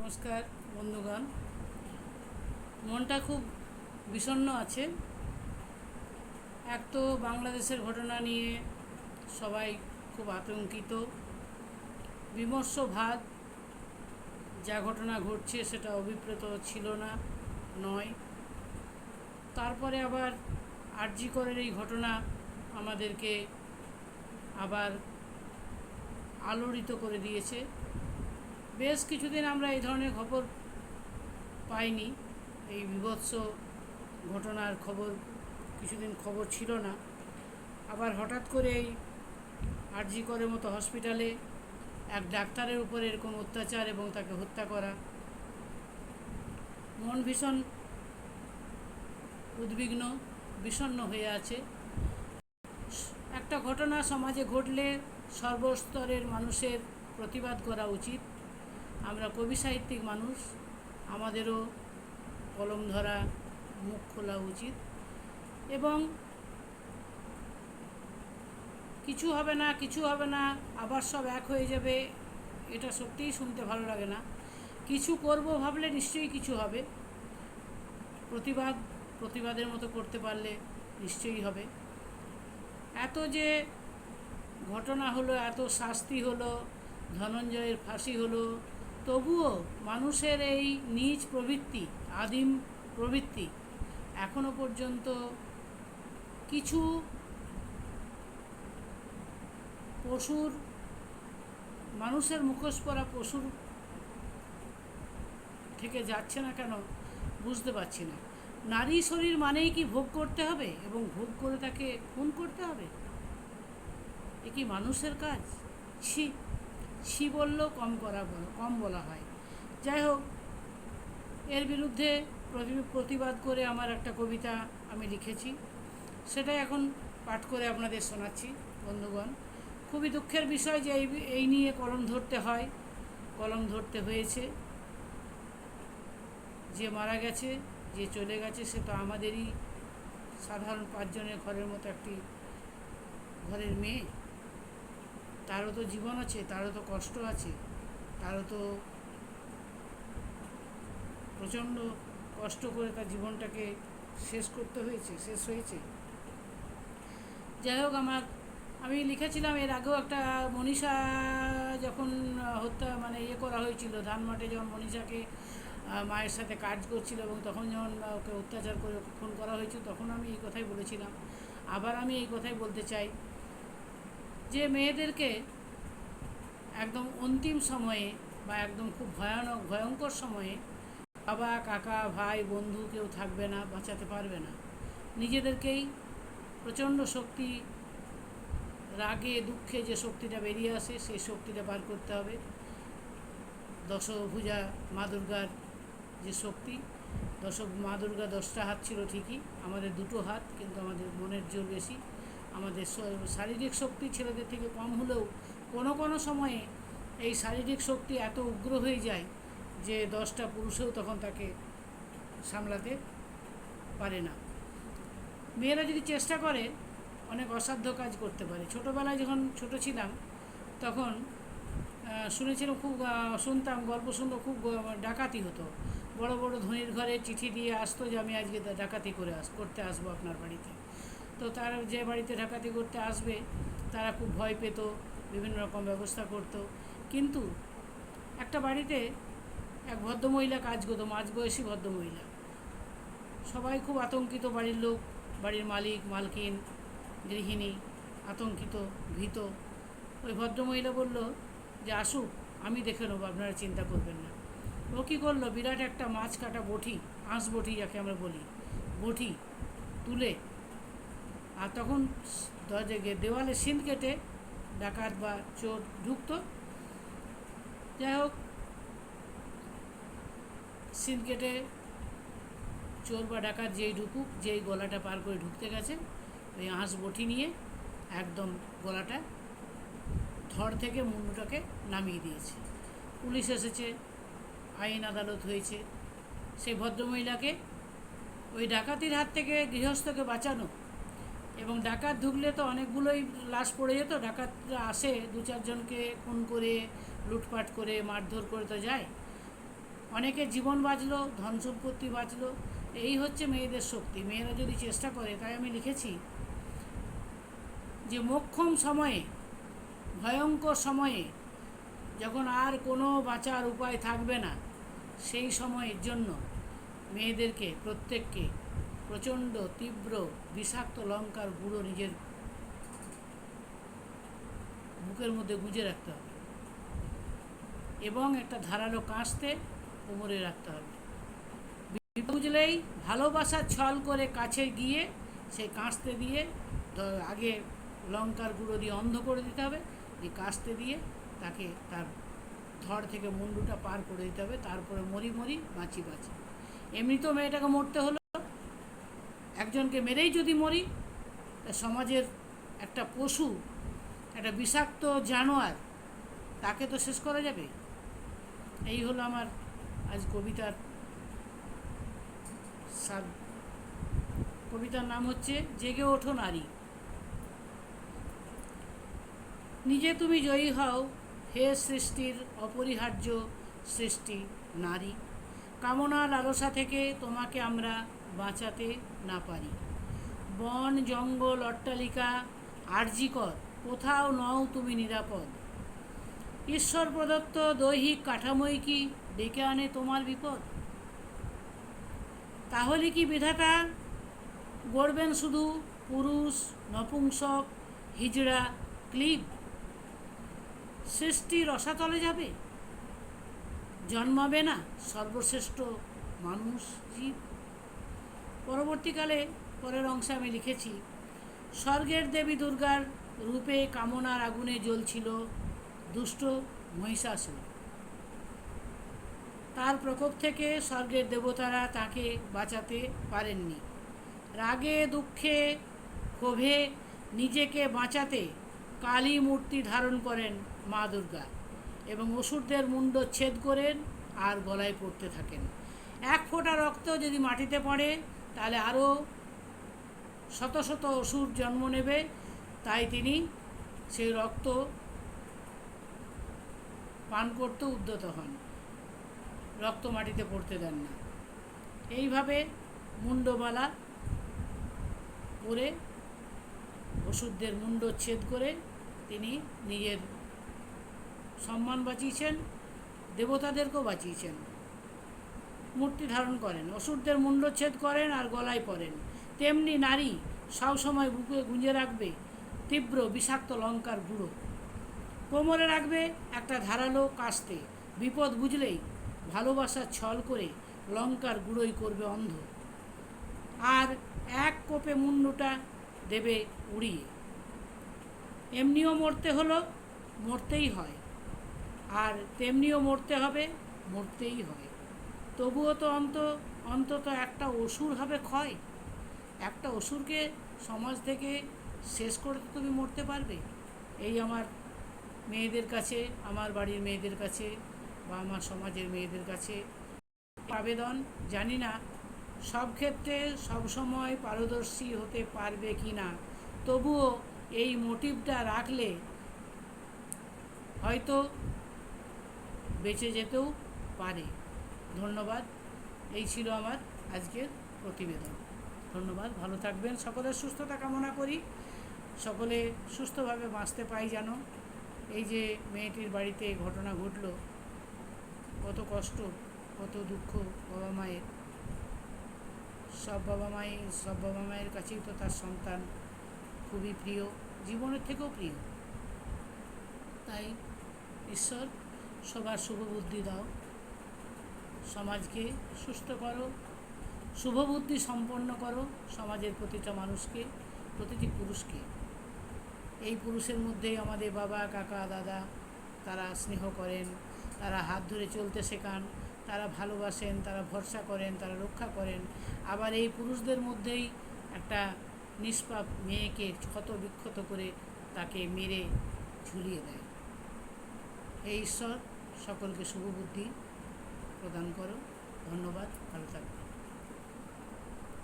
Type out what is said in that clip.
নমস্কার বন্ধুগণ। মনটা খুব বিষণ্ণ আছে। এক তো বাংলাদেশের ঘটনা নিয়ে সবাই খুব আতঙ্কিত, বিমর্ষ ভাব। যা ঘটনা ঘটছে সেটা অভিপ্রেত ছিল না, নয়। তারপরে আবার আরজি করের এই ঘটনা আমাদেরকে আবার আলোড়িত করে দিয়েছে। বেশ কিছুদিন আমরা এই ধরনের খবর পাইনি, এই বীভৎস ঘটনার খবর কিছুদিন খবর ছিল না। আবার হঠাৎ করে এই আরজি করের মতো হসপিটালে এক ডাক্তারের উপরে এরকম অত্যাচার এবং তাকে হত্যা করা, মন ভীষণ উদ্বিগ্ন, বিষণ্ণ হয়ে আছে। একটা ঘটনা সমাজে ঘটলে সর্বস্তরের মানুষের প্রতিবাদ করা উচিত। আমরা কবি সাহিত্যিক মানুষ, আমাদেরও কলম ধরা, মুখ খোলা উচিত। এবং কিছু হবে না, কিছু হবে না, আবার সব এক হয়ে যাবে, এটা সত্যিই শুনতে ভালো লাগে না। কিছু করব ভাবলে নিশ্চয়ই কিছু হবে। প্রতিবাদের মতো করতে পারলে নিশ্চয়ই হবে। এত যে ঘটনা হলো, এত শাস্তি হলো, ধনঞ্জয়ের ফাঁসি হলো, তবুও মানুষের এই নীচ প্রবৃত্তি, আদিম প্রবৃত্তি এখনো পর্যন্ত কিছু পশুর, মানুষের মুখোশ পরা পশুর থেকে যাচ্ছে না কেন বুঝতে পারছি না। নারী শরীর মানেই কি ভোগ করতে হবে এবং ভোগ করে তাকে খুন করতে হবে? এ কি মানুষের কাজ? ছি ছি বললেও কম বলা হয়। যাই হোক, এর বিরুদ্ধে প্রতিবাদ করে আমার একটা কবিতা আমি লিখেছি, সেটা এখন পাঠ করে আপনাদের শোনাচ্ছি। বন্ধুগণ, খুবই দুঃখের বিষয় যে এই নিয়ে কলম ধরতে হয়, কলম ধরতে হয়েছে। যে মারা গেছে, যে চলে গেছে, সে তো আমাদেরই সাধারণ 5 জনের ঘরের মতো একটি ঘরের মেয়ে। তারও তো জীবন আছে, তারও তো কষ্ট আছে, তারও তো প্রচণ্ড কষ্ট করে তার জীবনটাকে শেষ হয়েছে। যাই হোক, আমি লিখেছিলাম এর আগেও একটা মনীষা যখন হত্যা করা হয়েছিল, ধানমাটে যখন মনীষাকে মায়ের সাথে কাজ করছিল এবং তখন যখন ওকে অত্যাচার করে খুন করা হয়েছিল, তখন আমি এই কথাই বলেছিলাম। আবার আমি এই কথাই বলতে চাই যে মেয়েদেরকে একদম অন্তিম সময়ে বা একদম খুব ভয়ঙ্কর সময়ে বাবা, কাকা, ভাই, বন্ধু কেউ থাকবে না, বাঁচাতে পারবে না। নিজেদেরকেই প্রচণ্ড শক্তি, রাগে দুঃখে যে শক্তিটা বেরিয়ে আসে, সেই শক্তিটা বার করতে হবে। দশভুজা মা দুর্গার যে শক্তি, মা দুর্গা 10টা হাত ছিল ঠিকই, আমাদের 2টো হাত, কিন্তু আমাদের মনের জোর বেশি। আমাদের শারীরিক শক্তি ছেলেদের থেকে কম হলেও কোনো সময়ে এই শারীরিক শক্তি এত উগ্র হয়ে যায় যে 10টা পুরুষেও তখন তাকে সামলাতে পারে না। মেয়েরা যদি চেষ্টা করে অনেক অসাধ্য কাজ করতে পারে। ছোটোবেলায় যখন ছোট ছিলাম তখন শুনেছিলাম, শুনতাম, গল্প শুনতো, খুব ডাকাতি হতো। বড় বড় ধনীর ঘরে চিঠি দিয়ে আসতো যে আমি আজকে ডাকাতি করতে আসবো আপনার বাড়িতে। তো তারা যে বাড়িতে ডাকাতি করতে আসবে তারা খুব ভয় পেত, বিভিন্ন রকম ব্যবস্থা করত। কিন্তু একটা বাড়িতে এক ভদ্রমহিলা কাজ করতো, মাঝবয়সী ভদ্রমহিলা। সবাই খুব আতঙ্কিত, বাড়ির লোক, বাড়ির মালিক, মালকিন, গৃহিণী আতঙ্কিত, ভীত। ওই ভদ্রমহিলা বলল যে আসুক, আমি দেখে নেবো, আপনারা চিন্তা করবেন না। ও কী করলো, বিরাট একটা মাছ কাটা বটি, আঁশ বটি যাকে আমরা বলি, বটি তুলে, আর তখন দেওয়ালে সিন কেটে ডাকাত বা চোর ঢুকতো। যাই হোক, সিন কেটে চোর বা ডাকাত যেই ঢুকুক, যেই গলাটা পার করে ঢুকতে গেছে, ওই আঁশ বটি নিয়ে একদম গলাটা ধড় থেকে মুন্ডুটাকে নামিয়ে দিয়েছে। পুলিশ এসেছে, আইন আদালত হয়েছে। সেই ভদ্রমহিলাকে ওই ডাকাতির হাত থেকে গৃহস্থকে বাঁচানো, এবং ডাকাত ঢুকলে তো অনেকগুলোই লাশ পড়ে যেত। ডাকাতরা আসে 2-4 জনকে খুন করে, লুটপাট করে, মারধর করে তো যায়। অনেকের জীবন বাঁচলো, ধন সম্পত্তি বাঁচলো। এই হচ্ছে মেয়েদের শক্তি। মেয়েরা যদি চেষ্টা করে, তাই আমি লিখেছি যে মোক্ষম সময়ে, ভয়ঙ্কর সময়ে, যখন আর কোনো বাঁচার উপায় থাকবে না, সেই সময়ের জন্য মেয়েদেরকে প্রত্যেককে প্রচণ্ড তীব্র বিষাক্ত লঙ্কার গুঁড়ো নিজের বুকের মধ্যে গুঁজে রাখতে হবে এবং একটা ধারালো কাঁচতে কোমরে রাখতে হবে। বুঝলেই ভালোবাসার ছল করে কাছে গিয়ে সেই কাঁচতে দিয়ে আগে লঙ্কার গুঁড়ো দিয়ে অন্ধ করে দিতে হবে, দিয়ে কাঁচতে দিয়ে তাকে তার ধড় থেকে মুন্ডুটা পার করে দিতে হবে। তারপরে মরি মরি বাঁচি বাঁচি। এমনি তো মেয়েটাকে মরতে হলো, একজনকে মেরেই যদি মরি, সমাজের একটা পশু, একটা বিষাক্ত জানোয়ার, তাকে তো শেষ করা যাবে। এই হলো আমার আজ কবিতার কবিতার নাম হচ্ছে জেগে ওঠো নারী। নিজে তুমি জয়ী হও হে সৃষ্টির অপরিহার্য সৃষ্টি নারী। কামনার লালসা থেকে তোমাকে আমরা বাঁচাতে না পারি। বন জঙ্গল অট্টালিকা আর্জিকর, কোথাও নও তুমি নিরাপদ। ঈশ্বর প্রদত্ত দৈহিক কাঠামোই কি ডেকে আনে তোমার বিপদ? তাহলে কি বিধাতা গড়বেন শুধু পুরুষ, নপুংসক, হিজড়া, ক্লিব? সৃষ্টি রসাতলে যাবে, জন্মাবে না সর্বশ্রেষ্ঠ মানুষ জীব? পরবর্তীকালে পরের অংশে আমি লিখেছি, স্বর্গের দেবী দুর্গার রূপে কামনার আগুনে জ্বলছিল দুষ্ট মহিষাসুর। তার প্রকোপ থেকে স্বর্গের দেবতারা তাকে বাঁচাতে পারেননি। রাগে দুঃখে ক্ষোভে নিজেকে বাঁচাতে কালী মূর্তি ধারণ করেন মা দুর্গা এবং অসুরদের মুন্ড ছেদ করেন আর গলায় পড়তে থাকেন। এক ফোঁটা রক্ত যদি মাটিতে পড়ে, তাহলে আরও শত শত অসুর জন্ম নেবে। তাই তিনি সেই রক্ত পান করতে উদ্যত হন, রক্ত মাটিতে পড়তে দেন না। এইভাবে মুন্ডমালা পরে অসুরদের মুন্ড ছেদ করে তিনি নিজের সম্মান বাঁচিয়েছেন, দেবতাদেরকেও বাঁচিয়েছেন। মূর্তি ধারণ করেন, অসুরদের মুন্ডচ্ছেদ করেন আর গলায় পড়েন। তেমনি নারী সবসময় বুকে গুঁজে রাখবে তীব্র বিষাক্ত লঙ্কার গুঁড়ো, কোমরে রাখবে একটা ধারালো কাস্তে। বিপদ বুঝলেই ভালোবাসার ছল করে লঙ্কার গুঁড়োই করবে অন্ধ, আর এক কোপে মুন্ডুটা দেবে উড়িয়ে। এমনিও মরতে হলো, মরতেই হয়, আর তেমনিও মরতে হবে, মরতেই হয়। তবুও তো অন্তত একটা অসুর হবে ক্ষয়। একটা অসুরকে সমাজ থেকে শেষ করে তো তুমি মরতে পারবে। এই আমার মেয়েদের কাছে, আমার বাড়ির মেয়েদের কাছে বা আমার সমাজের মেয়েদের কাছে আবেদন। জানি না সব ক্ষেত্রে সবসময় পারদর্শী হতে পারবে কি না, তবুও এই মোটিভটা রাখলে হয়তো বেঁচে যেতেও পারে। ধন্যবাদ। এই ছিল আমার আজকের প্রতিবেদন। ধন্যবাদ। ভালো থাকবেন। সকলের সুস্থতা কামনা করি, সকলে সুস্থভাবে বাঁচতে পাই যেন। এই যে মেয়েটির বাড়িতে ঘটনা ঘটল, কত কষ্ট, কত দুঃখ বাবা মায়ের। সব বাবা মায়ের কাছেই তো তার সন্তান খুবই প্রিয়, জীবনের থেকেও প্রিয়। তাই ঈশ্বর সবার শুভবুদ্ধি দাও, সমাজকে সুস্থ করো, শুভবুদ্ধি সম্পন্ন করো সমাজের প্রতিটা মানুষকে, প্রতিটি পুরুষকে। এই পুরুষের মধ্যেই আমাদের বাবা, কাকা, দাদা, তারা স্নেহ করেন, তারা হাত ধরে চলতে শেখান, তারা ভালোবাসেন, তারা ভরসা করেন, তারা রক্ষা করেন। আবার এই পুরুষদের মধ্যেই একটা নিষ্পাপ মেয়েকে ক্ষত বিক্ষত করে তাকে মেরে ঝুলিয়ে দেয়। এই ঈশ্বর সকলকে শুভবুদ্ধি প্রদান করো। ধন্যবাদ। ভালো থাকবে।